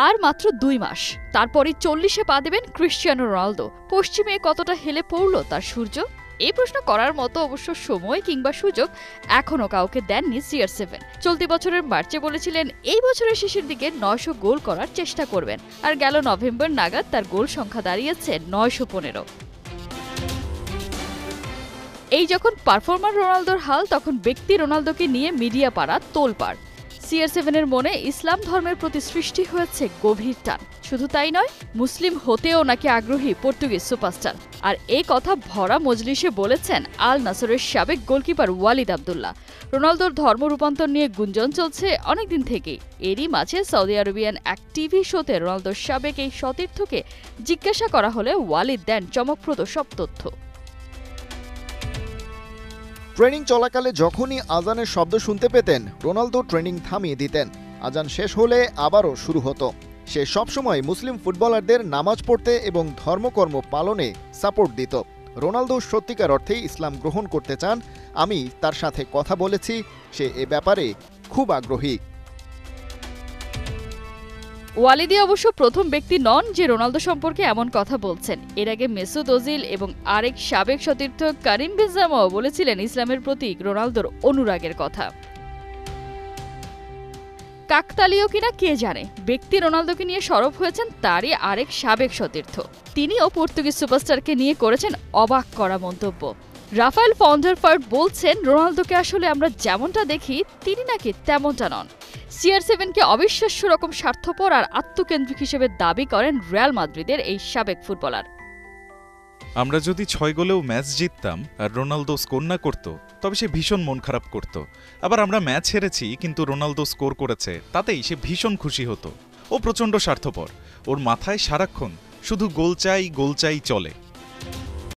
আর মাত্র 2 মাস, তারপরই 40-এ পা দেবেন ক্রিশ্চিয়ানো রোনালদো। পশ্চিমে কতটা হেলে পড়ল তার সূর্য? এই প্রশ্ন করার মতো অবশ্য সময় কিংবা সুযোগ এখনো কাউকে দেননি CR7। চলতি বছরের মার্চে বলেছিলেন এই বছরের শেষের দিকে 900 গোল করার চেষ্টা করবেন, আর গেল নভেম্বর নাগাদ তার গোল সংখ্যা দাঁড়িয়েছে 915। এই যখন পারফর্মার রোনালদোর হাল, তখন ব্যক্তি রোনালদোকে নিয়ে মিডিয়া পাড়া তোলপাড়। CR7-এর মনে ইসলাম ধর্মের প্রতি সৃষ্টি হয়েছে গভীর টান। শুধু তাই নয়, মুসলিম হতেও নাকি আগ্রহী পর্তুগিজ সুপারস্টার। আর এই কথা ভরা মজলিসে বলেছেন আল নাসরের সাবেক গোলকিপার ওয়ালিদ আবদুল্লাহ। রোনালদোর ধর্ম রূপান্তর নিয়ে গুঞ্জন চলছে অনেকদিন থেকেই। এরই মাঝে সৌদি আরবিয়ান এক টিভি শোতে রোনালদোর সাবেক এই সতীর্থকে জিজ্ঞাসা করা হলে ওয়ালিদ দেন চমকপ্রদ সব তথ্য। ট্রেনিং চলাকালে যখনই আজানের শব্দ শুনতে পেতেন, রোনালদো ট্রেনিং থামিয়ে দিতেন। আজান শেষ হলে আবারও শুরু হতো। সে সবসময় মুসলিম ফুটবলারদের নামাজ পড়তে এবং ধর্মকর্ম পালনে সাপোর্ট দিত। রোনালদো সত্যিকার অর্থেই ইসলাম গ্রহণ করতে চান। আমি তার সাথে কথা বলেছি, সে এ ব্যাপারে খুব আগ্রহী। ওয়ালিদি অবশ্য প্রথম ব্যক্তি নন যে রোনালদো সম্পর্কে এমন কথা বলছেন। এর আগে মেসুত ওজিল এবং আরেক সাবেক সতীর্থ কারিম বেনজেমাও বলেছিলেন ইসলামের প্রতি রোনালদোর অনুরাগের কথা। কাকতালীয় কিনা কে জানে, ব্যক্তি রোনালদোকে নিয়ে সরব হয়েছেন তারই আরেক সাবেক সতীর্থ। তিনিও পর্তুগিজ সুপারস্টারকে নিয়ে করেছেন অবাক করা মন্তব্য। রাফায়েল ভ্যান ডার ভার্ট বলছেন, রোনালদোকে আসলে আমরা যেমনটা দেখি তিনি নাকি তেমনটা নন। CR7-কে অবিশ্বাস্য রকম স্বার্থপর আর আত্মকেন্দ্রিক হিসেবে দাবি করেন রিয়াল মাদ্রিদের এই সাবেক ফুটবলার। আমরা যদি 6 গোলেও ম্যাচ জিততাম আর রোনালদো স্কোর না করত, তবে সে ভীষণ মন খারাপ করত। আবার আমরা ম্যাচ হেরেছি কিন্তু রোনালদো স্কোর করেছে, তাতেই সে ভীষণ খুশি হতো। ও প্রচণ্ড স্বার্থপর, ওর মাথায় সারাক্ষণ শুধু গোল চাই চলে।